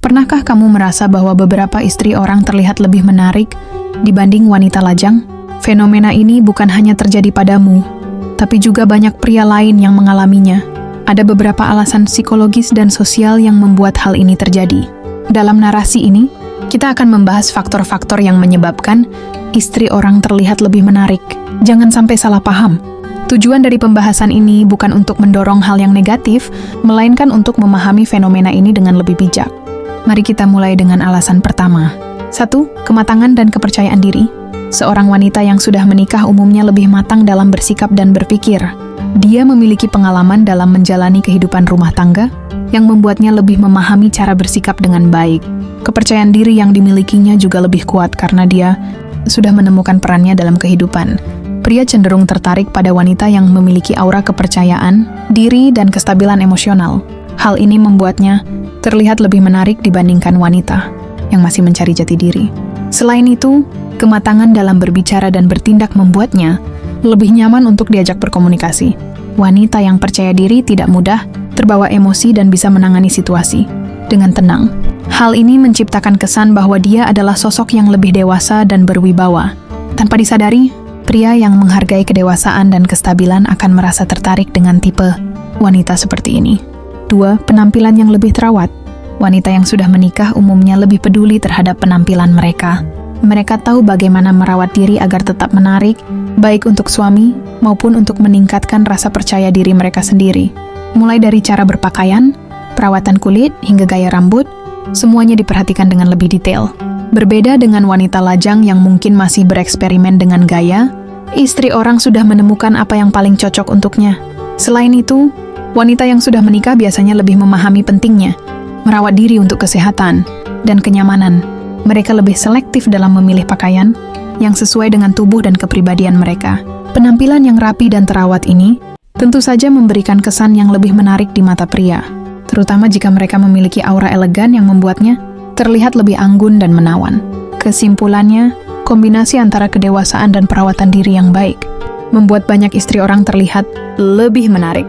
Pernahkah kamu merasa bahwa beberapa istri orang terlihat lebih menarik dibanding wanita lajang? Fenomena ini bukan hanya terjadi padamu, tapi juga banyak pria lain yang mengalaminya. Ada beberapa alasan psikologis dan sosial yang membuat hal ini terjadi. Dalam narasi ini, kita akan membahas faktor-faktor yang menyebabkan istri orang terlihat lebih menarik. Jangan sampai salah paham. Tujuan dari pembahasan ini bukan untuk mendorong hal yang negatif, melainkan untuk memahami fenomena ini dengan lebih bijak. Mari kita mulai dengan alasan pertama. 1. Kematangan dan kepercayaan diri. Seorang wanita yang sudah menikah umumnya lebih matang dalam bersikap dan berpikir. Dia memiliki pengalaman dalam menjalani kehidupan rumah tangga yang membuatnya lebih memahami cara bersikap dengan baik. Kepercayaan diri yang dimilikinya juga lebih kuat karena dia sudah menemukan perannya dalam kehidupan. Pria cenderung tertarik pada wanita yang memiliki aura kepercayaan, diri, dan kestabilan emosional. Hal ini membuatnya terlihat lebih menarik dibandingkan wanita yang masih mencari jati diri. Selain itu, kematangan dalam berbicara dan bertindak membuatnya lebih nyaman untuk diajak berkomunikasi. Wanita yang percaya diri tidak mudah terbawa emosi dan bisa menangani situasi dengan tenang. Hal ini menciptakan kesan bahwa dia adalah sosok yang lebih dewasa dan berwibawa. Tanpa disadari, pria yang menghargai kedewasaan dan kestabilan akan merasa tertarik dengan tipe wanita seperti ini. 2. Penampilan yang lebih terawat. Wanita yang sudah menikah umumnya lebih peduli terhadap penampilan mereka. Mereka tahu bagaimana merawat diri agar tetap menarik, baik untuk suami maupun untuk meningkatkan rasa percaya diri mereka sendiri. Mulai dari cara berpakaian, perawatan kulit, hingga gaya rambut, semuanya diperhatikan dengan lebih detail. Berbeda dengan wanita lajang yang mungkin masih bereksperimen dengan gaya, istri orang sudah menemukan apa yang paling cocok untuknya. Selain itu, wanita yang sudah menikah biasanya lebih memahami pentingnya merawat diri untuk kesehatan dan kenyamanan. Mereka lebih selektif dalam memilih pakaian yang sesuai dengan tubuh dan kepribadian mereka. Penampilan yang rapi dan terawat ini tentu saja memberikan kesan yang lebih menarik di mata pria, terutama jika mereka memiliki aura elegan yang membuatnya terlihat lebih anggun dan menawan. Kesimpulannya, kombinasi antara kedewasaan dan perawatan diri yang baik membuat banyak istri orang terlihat lebih menarik.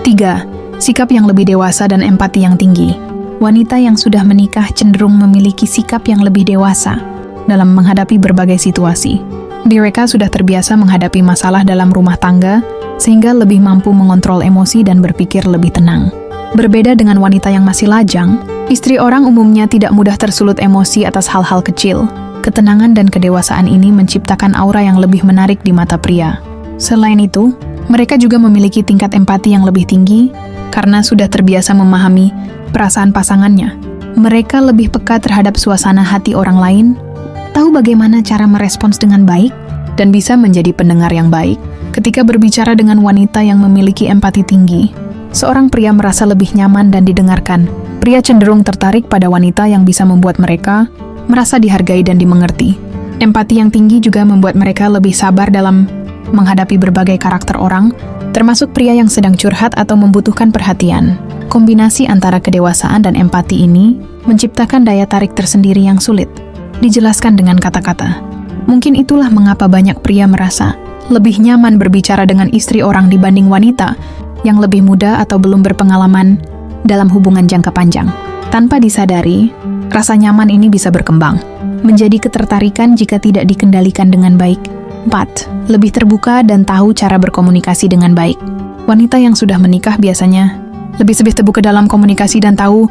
3. Sikap yang lebih dewasa dan empati yang tinggi. Wanita yang sudah menikah cenderung memiliki sikap yang lebih dewasa dalam menghadapi berbagai situasi. Mereka sudah terbiasa menghadapi masalah dalam rumah tangga, sehingga lebih mampu mengontrol emosi dan berpikir lebih tenang. Berbeda dengan wanita yang masih lajang, istri orang umumnya tidak mudah tersulut emosi atas hal-hal kecil. Ketenangan dan kedewasaan ini menciptakan aura yang lebih menarik di mata pria. Selain itu, mereka juga memiliki tingkat empati yang lebih tinggi karena sudah terbiasa memahami perasaan pasangannya. Mereka lebih peka terhadap suasana hati orang lain, tahu bagaimana cara merespons dengan baik, dan bisa menjadi pendengar yang baik. Ketika berbicara dengan wanita yang memiliki empati tinggi, seorang pria merasa lebih nyaman dan didengarkan. Pria cenderung tertarik pada wanita yang bisa membuat mereka merasa dihargai dan dimengerti. Empati yang tinggi juga membuat mereka lebih sabar dalam menghadapi berbagai karakter orang, termasuk pria yang sedang curhat atau membutuhkan perhatian. Kombinasi antara kedewasaan dan empati ini menciptakan daya tarik tersendiri yang sulit dijelaskan dengan kata-kata. Mungkin itulah mengapa banyak pria merasa lebih nyaman berbicara dengan istri orang dibanding wanita yang lebih muda atau belum berpengalaman dalam hubungan jangka panjang. Tanpa disadari, rasa nyaman ini bisa berkembang menjadi ketertarikan jika tidak dikendalikan dengan baik. 4. Lebih terbuka dan tahu cara berkomunikasi dengan baik. Wanita yang sudah menikah biasanya lebih terbuka dalam komunikasi dan tahu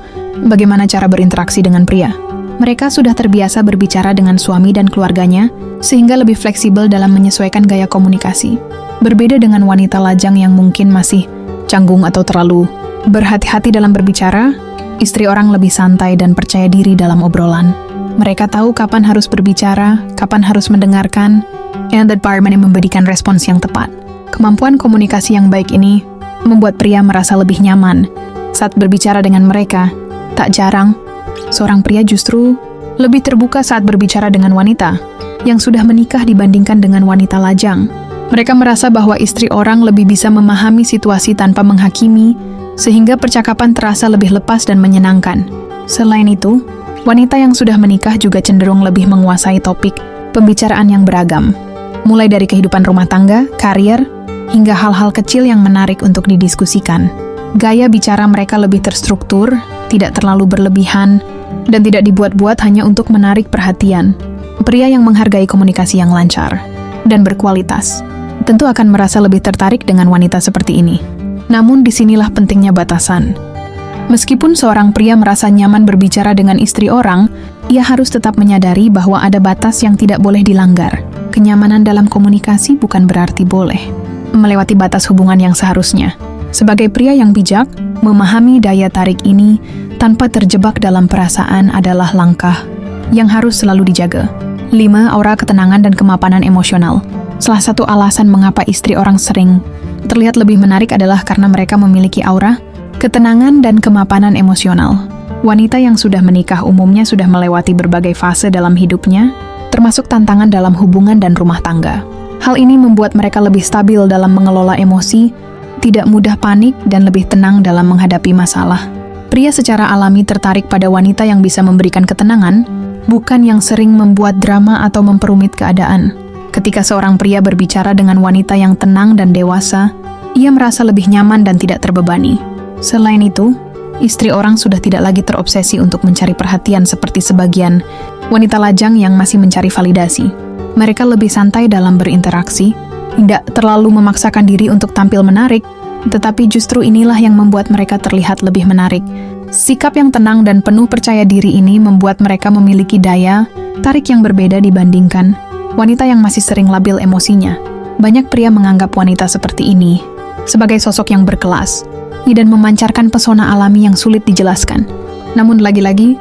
bagaimana cara berinteraksi dengan pria. Mereka sudah terbiasa berbicara dengan suami dan keluarganya, sehingga lebih fleksibel dalam menyesuaikan gaya komunikasi. Berbeda dengan wanita lajang yang mungkin masih canggung atau terlalu berhati-hati dalam berbicara, istri orang lebih santai dan percaya diri dalam obrolan. Mereka tahu kapan harus berbicara, kapan harus mendengarkan, and memberikan respons yang tepat. Kemampuan komunikasi yang baik ini membuat pria merasa lebih nyaman saat berbicara dengan mereka. Tak jarang, seorang pria justru lebih terbuka saat berbicara dengan wanita yang sudah menikah dibandingkan dengan wanita lajang. Mereka merasa bahwa istri orang lebih bisa memahami situasi tanpa menghakimi, sehingga percakapan terasa lebih lepas dan menyenangkan. Selain itu, wanita yang sudah menikah juga cenderung lebih menguasai topik pembicaraan yang beragam, mulai dari kehidupan rumah tangga, karier, hingga hal-hal kecil yang menarik untuk didiskusikan. Gaya bicara mereka lebih terstruktur, tidak terlalu berlebihan, dan tidak dibuat-buat hanya untuk menarik perhatian. Pria yang menghargai komunikasi yang lancar dan berkualitas tentu akan merasa lebih tertarik dengan wanita seperti ini. Namun disinilah pentingnya batasan. Meskipun seorang pria merasa nyaman berbicara dengan istri orang, ia harus tetap menyadari bahwa ada batas yang tidak boleh dilanggar. Kenyamanan dalam komunikasi bukan berarti boleh melewati batas hubungan yang seharusnya. Sebagai pria yang bijak, memahami daya tarik ini tanpa terjebak dalam perasaan adalah langkah yang harus selalu dijaga. 5. Aura ketenangan dan kemapanan emosional. Salah satu alasan mengapa istri orang sering terlihat lebih menarik adalah karena mereka memiliki aura ketenangan dan kemapanan emosional. Wanita yang sudah menikah umumnya sudah melewati berbagai fase dalam hidupnya, termasuk tantangan dalam hubungan dan rumah tangga. Hal ini membuat mereka lebih stabil dalam mengelola emosi, tidak mudah panik, dan lebih tenang dalam menghadapi masalah. Pria secara alami tertarik pada wanita yang bisa memberikan ketenangan, bukan yang sering membuat drama atau memperumit keadaan. Ketika seorang pria berbicara dengan wanita yang tenang dan dewasa, ia merasa lebih nyaman dan tidak terbebani. Selain itu, istri orang sudah tidak lagi terobsesi untuk mencari perhatian seperti sebagian wanita lajang yang masih mencari validasi. Mereka lebih santai dalam berinteraksi, tidak terlalu memaksakan diri untuk tampil menarik, tetapi justru inilah yang membuat mereka terlihat lebih menarik. Sikap yang tenang dan penuh percaya diri ini membuat mereka memiliki daya tarik yang berbeda dibandingkan wanita yang masih sering labil emosinya. Banyak pria menganggap wanita seperti ini sebagai sosok yang berkelas dan memancarkan pesona alami yang sulit dijelaskan. Namun lagi-lagi,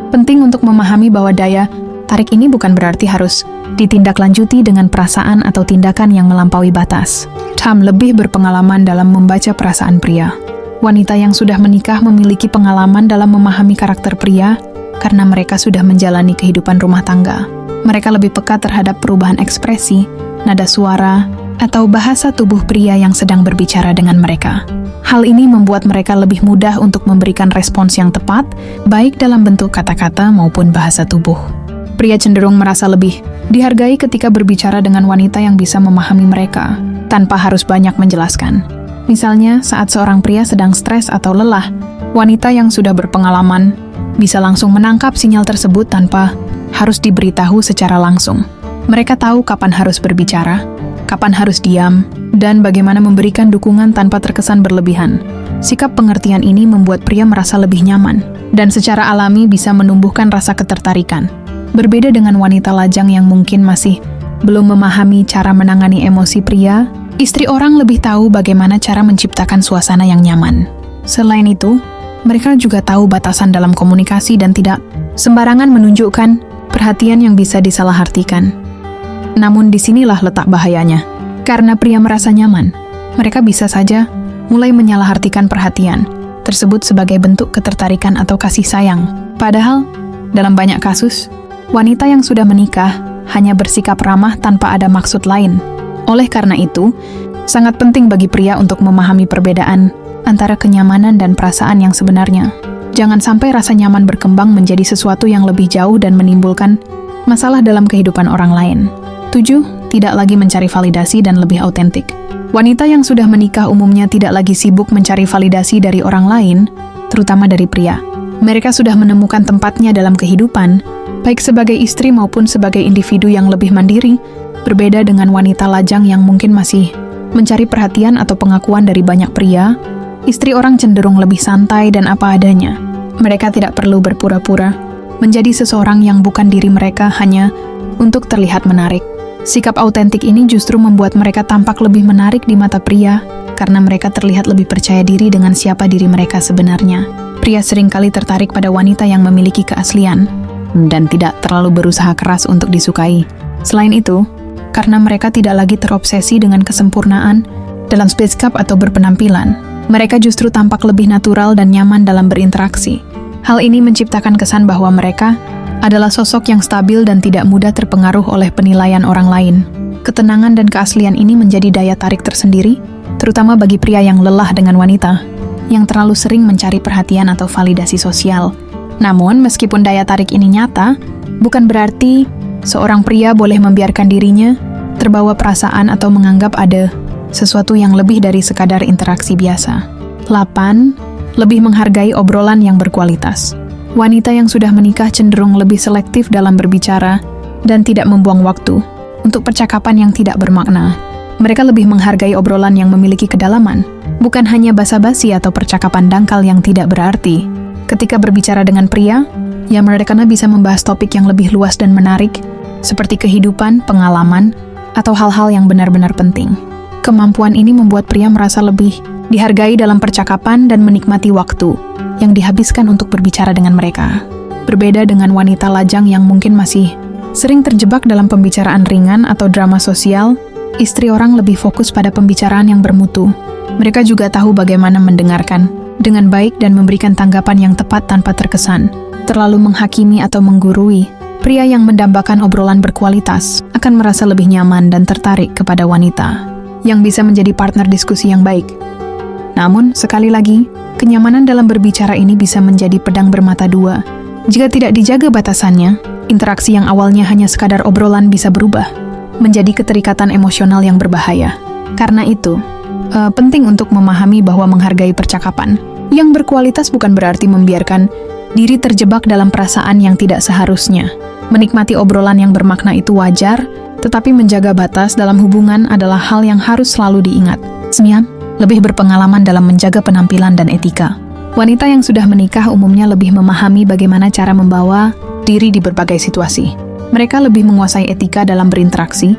penting untuk memahami bahwa daya tarik ini bukan berarti harus ditindaklanjuti dengan perasaan atau tindakan yang melampaui batas. Tom lebih berpengalaman dalam membaca perasaan pria. Wanita yang sudah menikah memiliki pengalaman dalam memahami karakter pria karena mereka sudah menjalani kehidupan rumah tangga. Mereka lebih peka terhadap perubahan ekspresi, nada suara, atau bahasa tubuh pria yang sedang berbicara dengan mereka. Hal ini membuat mereka lebih mudah untuk memberikan respons yang tepat, baik dalam bentuk kata-kata maupun bahasa tubuh. Pria cenderung merasa lebih dihargai ketika berbicara dengan wanita yang bisa memahami mereka, tanpa harus banyak menjelaskan. Misalnya, saat seorang pria sedang stres atau lelah, wanita yang sudah berpengalaman bisa langsung menangkap sinyal tersebut tanpa harus diberitahu secara langsung. Mereka tahu kapan harus berbicara, kapan harus diam, dan bagaimana memberikan dukungan tanpa terkesan berlebihan. Sikap pengertian ini membuat pria merasa lebih nyaman, dan secara alami bisa menumbuhkan rasa ketertarikan. Berbeda dengan wanita lajang yang mungkin masih belum memahami cara menangani emosi pria, istri orang lebih tahu bagaimana cara menciptakan suasana yang nyaman. Selain itu, mereka juga tahu batasan dalam komunikasi dan tidak sembarangan menunjukkan perhatian yang bisa disalahartikan. Namun disinilah letak bahayanya. Karena pria merasa nyaman, mereka bisa saja mulai menyalahartikan perhatian tersebut sebagai bentuk ketertarikan atau kasih sayang. Padahal, dalam banyak kasus, wanita yang sudah menikah hanya bersikap ramah tanpa ada maksud lain. Oleh karena itu, sangat penting bagi pria untuk memahami perbedaan antara kenyamanan dan perasaan yang sebenarnya. Jangan sampai rasa nyaman berkembang menjadi sesuatu yang lebih jauh dan menimbulkan masalah dalam kehidupan orang lain. 7. Tidak lagi mencari validasi dan lebih autentik. Wanita yang sudah menikah umumnya tidak lagi sibuk mencari validasi dari orang lain, terutama dari pria. Mereka sudah menemukan tempatnya dalam kehidupan, baik sebagai istri maupun sebagai individu yang lebih mandiri, berbeda dengan wanita lajang yang mungkin masih mencari perhatian atau pengakuan dari banyak pria. Istri orang cenderung lebih santai dan apa adanya. Mereka tidak perlu berpura-pura menjadi seseorang yang bukan diri mereka hanya untuk terlihat menarik. Sikap autentik ini justru membuat mereka tampak lebih menarik di mata pria karena mereka terlihat lebih percaya diri dengan siapa diri mereka sebenarnya. Pria seringkali tertarik pada wanita yang memiliki keaslian dan tidak terlalu berusaha keras untuk disukai. Selain itu, karena mereka tidak lagi terobsesi dengan kesempurnaan dalam sikap atau berpenampilan, mereka justru tampak lebih natural dan nyaman dalam berinteraksi. Hal ini menciptakan kesan bahwa mereka adalah sosok yang stabil dan tidak mudah terpengaruh oleh penilaian orang lain. Ketenangan dan keaslian ini menjadi daya tarik tersendiri, terutama bagi pria yang lelah dengan wanita, yang terlalu sering mencari perhatian atau validasi sosial. Namun, meskipun daya tarik ini nyata, bukan berarti seorang pria boleh membiarkan dirinya terbawa perasaan atau menganggap ada sesuatu yang lebih dari sekadar interaksi biasa. 8. Lebih menghargai obrolan yang berkualitas. Wanita yang sudah menikah cenderung lebih selektif dalam berbicara dan tidak membuang waktu untuk percakapan yang tidak bermakna. Mereka lebih menghargai obrolan yang memiliki kedalaman, bukan hanya basa-basi atau percakapan dangkal yang tidak berarti. Ketika berbicara dengan pria, mereka bisa membahas topik yang lebih luas dan menarik, seperti kehidupan, pengalaman, atau hal-hal yang benar-benar penting. Kemampuan ini membuat pria merasa lebih dihargai dalam percakapan dan menikmati waktu yang dihabiskan untuk berbicara dengan mereka. Berbeda dengan wanita lajang yang mungkin masih sering terjebak dalam pembicaraan ringan atau drama sosial, istri orang lebih fokus pada pembicaraan yang bermutu. Mereka juga tahu bagaimana mendengarkan dengan baik dan memberikan tanggapan yang tepat tanpa terkesan terlalu menghakimi atau menggurui. Pria yang mendambakan obrolan berkualitas akan merasa lebih nyaman dan tertarik kepada wanita yang bisa menjadi partner diskusi yang baik. Namun, sekali lagi, kenyamanan dalam berbicara ini bisa menjadi pedang bermata dua. Jika tidak dijaga batasannya, interaksi yang awalnya hanya sekadar obrolan bisa berubah menjadi keterikatan emosional yang berbahaya. Karena itu, penting untuk memahami bahwa menghargai percakapan yang berkualitas bukan berarti membiarkan diri terjebak dalam perasaan yang tidak seharusnya. Menikmati obrolan yang bermakna itu wajar, tetapi menjaga batas dalam hubungan adalah hal yang harus selalu diingat. Semian, lebih berpengalaman dalam menjaga penampilan dan etika. Wanita yang sudah menikah umumnya lebih memahami bagaimana cara membawa diri di berbagai situasi. Mereka lebih menguasai etika dalam berinteraksi,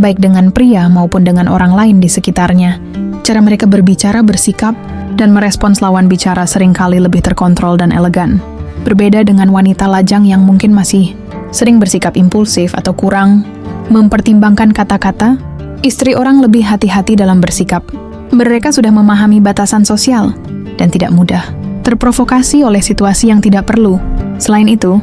baik dengan pria maupun dengan orang lain di sekitarnya. Cara mereka berbicara, bersikap, dan merespons lawan bicara seringkali lebih terkontrol dan elegan. Berbeda dengan wanita lajang yang mungkin masih sering bersikap impulsif atau kurang mempertimbangkan kata-kata, istri orang lebih hati-hati dalam bersikap. Mereka sudah memahami batasan sosial dan tidak mudah terprovokasi oleh situasi yang tidak perlu. Selain itu,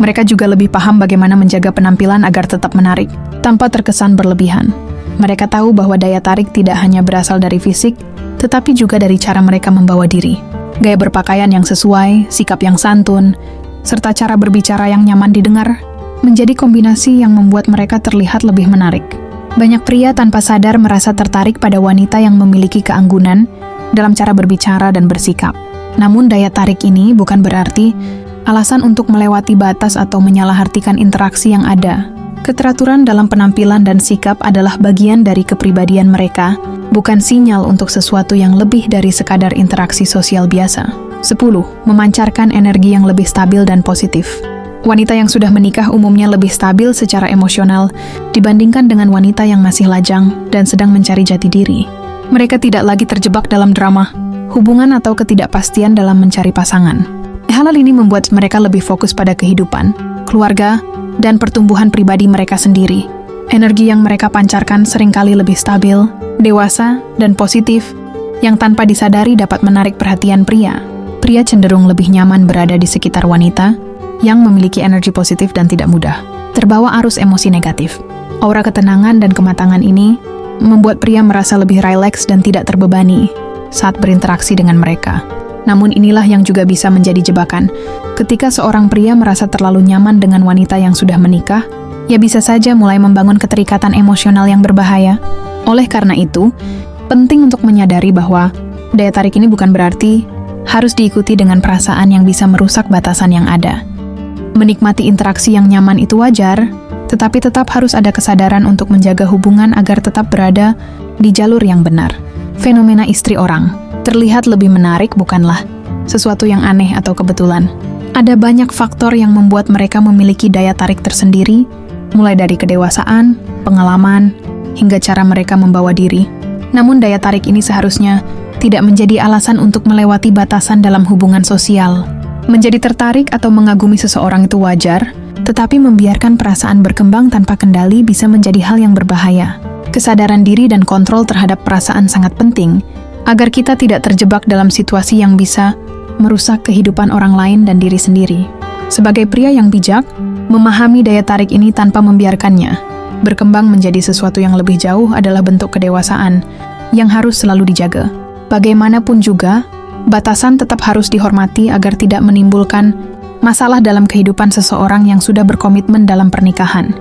mereka juga lebih paham bagaimana menjaga penampilan agar tetap menarik, tanpa terkesan berlebihan. Mereka tahu bahwa daya tarik tidak hanya berasal dari fisik, tetapi juga dari cara mereka membawa diri. Gaya berpakaian yang sesuai, sikap yang santun, serta cara berbicara yang nyaman didengar, menjadi kombinasi yang membuat mereka terlihat lebih menarik. Banyak pria tanpa sadar merasa tertarik pada wanita yang memiliki keanggunan dalam cara berbicara dan bersikap. Namun daya tarik ini bukan berarti alasan untuk melewati batas atau menyalahartikan interaksi yang ada. Keteraturan dalam penampilan dan sikap adalah bagian dari kepribadian mereka, bukan sinyal untuk sesuatu yang lebih dari sekadar interaksi sosial biasa. 10. Memancarkan energi yang lebih stabil dan positif. Wanita yang sudah menikah umumnya lebih stabil secara emosional dibandingkan dengan wanita yang masih lajang dan sedang mencari jati diri. Mereka tidak lagi terjebak dalam drama, hubungan atau ketidakpastian dalam mencari pasangan. Hal ini membuat mereka lebih fokus pada kehidupan, keluarga, dan pertumbuhan pribadi mereka sendiri. Energi yang mereka pancarkan seringkali lebih stabil, dewasa, dan positif, yang tanpa disadari dapat menarik perhatian pria. Pria cenderung lebih nyaman berada di sekitar wanita yang memiliki energi positif dan tidak mudah terbawa arus emosi negatif. Aura ketenangan dan kematangan ini membuat pria merasa lebih rileks dan tidak terbebani saat berinteraksi dengan mereka. Namun inilah yang juga bisa menjadi jebakan. Ketika seorang pria merasa terlalu nyaman dengan wanita yang sudah menikah, ia bisa saja mulai membangun keterikatan emosional yang berbahaya. Oleh karena itu, penting untuk menyadari bahwa daya tarik ini bukan berarti harus diikuti dengan perasaan yang bisa merusak batasan yang ada. Menikmati interaksi yang nyaman itu wajar, tetapi tetap harus ada kesadaran untuk menjaga hubungan agar tetap berada di jalur yang benar. Fenomena istri orang terlihat lebih menarik bukanlah sesuatu yang aneh atau kebetulan. Ada banyak faktor yang membuat mereka memiliki daya tarik tersendiri, mulai dari kedewasaan, pengalaman, hingga cara mereka membawa diri. Namun daya tarik ini seharusnya tidak menjadi alasan untuk melewati batasan dalam hubungan sosial. Menjadi tertarik atau mengagumi seseorang itu wajar, tetapi membiarkan perasaan berkembang tanpa kendali bisa menjadi hal yang berbahaya. Kesadaran diri dan kontrol terhadap perasaan sangat penting, agar kita tidak terjebak dalam situasi yang bisa merusak kehidupan orang lain dan diri sendiri. Sebagai pria yang bijak, memahami daya tarik ini tanpa membiarkannya berkembang menjadi sesuatu yang lebih jauh adalah bentuk kedewasaan yang harus selalu dijaga. Bagaimanapun juga, batasan tetap harus dihormati agar tidak menimbulkan masalah dalam kehidupan seseorang yang sudah berkomitmen dalam pernikahan.